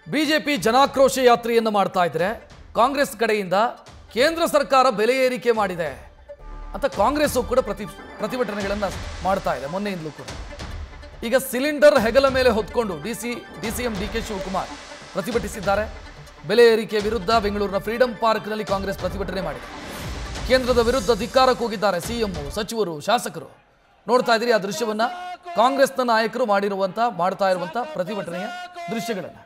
BJP ಜನಾಕ್ರೋಶ ಯಾತ್ರೆಯನ್ನು ಮಾಡ್ತಾ ಇದ್ರೆ ಕಾಂಗ್ರೆಸ್ ಕಡೆಯಿಂದ ಕೇಂದ್ರ ಸರ್ಕಾರ ಬೆಲೆ ಏರಿಕೆ ಮಾಡಿದೆ ಅಂತ ಕಾಂಗ್ರೆಸ್ ಕೂಡ ಪ್ರತಿಭಟನೆಗಳನ್ನು ಮಾಡ್ತಾ ಇದೆ ಮೊನ್ನೆಯಿಂದಲೂ ಕೂಡ. ಈಗ ಸಿಲಿಂಡರ್ ಹೆಗಲ ಮೇಲೆ ಹೊತ್ಕೊಂಡು ಡಿಸಿಎಂ ಡಿಕೆ ಶಿವಕುಮಾರ್ ಪ್ರತಿಭಟಿಸಿದ್ದಾರೆ. ಬೆಲೆ ಏರಿಕೆ ವಿರುದ್ಧ ಬೆಂಗಳೂರಿನ ಫ್ರೀಡಂ ಪಾರ್ಕ್ನಲ್ಲಿ ಕಾಂಗ್ರೆಸ್ ಪ್ರತಿಭಟನೆ ಮಾಡಿದೆ. ಕೇಂದ್ರದ ವಿರುದ್ಧ ಧಿಕ್ಕಾರಕ್ಕೆ ಹೋಗಿದ್ದಾರೆ ಸಿಎಂ, ಸಚಿವರು, ಶಾಸಕರು. ನೋಡ್ತಾ ಇದ್ದೀರಿ ಆ ದೃಶ್ಯವನ್ನ, ಕಾಂಗ್ರೆಸ್ನ ನಾಯಕರು ಮಾಡ್ತಾ ಇರುವಂತ ಪ್ರತಿಭಟನೆಯ ದೃಶ್ಯಗಳನ್ನ.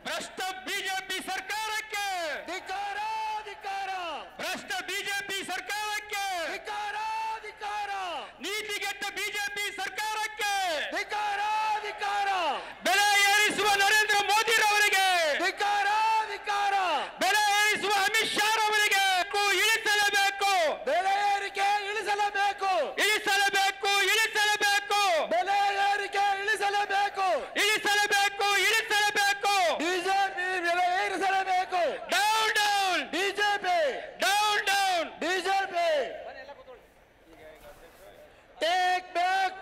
ಭ್ರಷ್ಟ ಬಿಜೆಪಿ ಸರ್ಕಾರಕ್ಕೆ ಧಿಕ್ಕಾರ, ಧಿಕ್ಕಾರ. ಭ್ರಷ್ಟ ಬಿಜೆಪಿ ಸರ್ಕಾರಕ್ಕೆ ಧಿಕ್ಕಾರ, ಧಿಕ್ಕಾರ. ನೀತಿಗೆಟ್ಟ ಬಿಜೆಪಿ ಸರ್ಕಾರಕ್ಕೆ ಧಿಕ್ಕಾರ, ಧಿಕ್ಕಾರ. ಬೆಲೆ ಏರಿಸುವ ನರೇಂದ್ರ ಮೋದಿ ರವರಿಗೆ ಧಿಕ್ಕಾರ, ಧಿಕ್ಕಾರ. ಬೆಲೆ ಏರಿಸುವ ಅಮಿತ್ ಶಾ ರವರಿಗೆ ಇಳಿಸಲೇಬೇಕು. ಬೆಲೆ ಏರಿಕೆ ಇಳಿಸಲೇಬೇಕು, ಇಳಿಸಲೇಬೇಕು, ಇಳಿಸಲೇಬೇಕು. ಬೆಲೆ ಏರಿಕೆ ಇಳಿಸಲೇಬೇಕು, ಇಳಿಸಲೇಬೇಕು, ಇಳಿಸಲೇಬೇಕು. ಬಿಜೆಪಿ ಬೆಲೆ ಏರಿಸಲೇಬೇಕು. Down down BJP, down down BJP. Take back.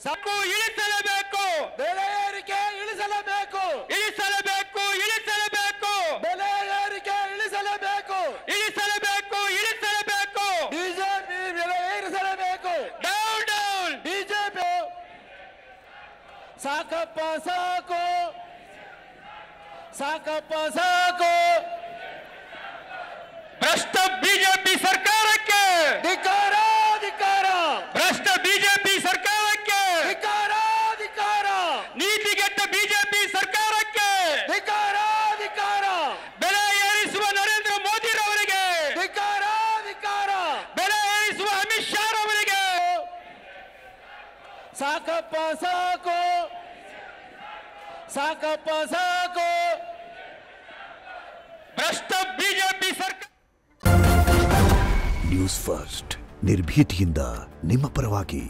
ಸಾಕು, ಇಳಿಸಲೇಬೇಕು. ಬೆಲೆ ಏರಿಕೆ ಇಳಿಸಲೇಬೇಕು, ಇಳಿಸಲೇಬೇಕು, ಇಳಿಸಲೇಬೇಕು. ಬೆಲೆ ಏರಿಕೆ ಇಳಿಸಲೇಬೇಕು, ಇಳಿಸಲೇಬೇಕು, ಇಳಿಸಲೇಬೇಕು. ಬಿಜೆಪಿ ಬೆಲೆ ಏರಿಸಲೇಬೇಕು. Down down BJP. ಸಾಕಪ್ಪ ಸಾಕು, ಸಾಕಪ್ಪ ಸಾಕು. ಭ್ರಷ್ಟ ಬಿಜೆಪಿ ಸರ್ಕಾರಕ್ಕೆ ಧಿಕ್ಕಾರ, ಧಿಕ್ಕಾರ. ಭ್ರಷ್ಟ ಬಿಜೆಪಿ ಸರ್ಕಾರಕ್ಕೆ ಧಿಕ್ಕಾರ, ಧಿಕ್ಕಾರ. ನೀತಿಗೆಟ್ಟ ಬಿಜೆಪಿ ಸರ್ಕಾರಕ್ಕೆ ಧಿಕ್ಕಾರ, ಧಿಕ್ಕಾರ. ಬೆಲೆ ಏರಿಸುವ ನರೇಂದ್ರ ಮೋದಿ ರವರಿಗೆ ಧಿಕ್ಕಾರ, ಧಿಕ್ಕಾರ. ಬೆಲೆ ಏರಿಸುವ ಅಮಿತ್ ಶಾ ರವರಿಗೆ ಸಾಕಪ್ಪ ಸಾಕು, ಸಾಕಪ್ಪ ಸಾಕು. ಭ್ರಷ್ಟ ಬಿಜೆಪಿ ಸರ್ಕಾರ. ನ್ಯೂಸ್ ಫಸ್ಟ್ ನಿರ್ಭೀತಿಯಿಂದ ನಿಮ್ಮ ಪರವಾಗಿ.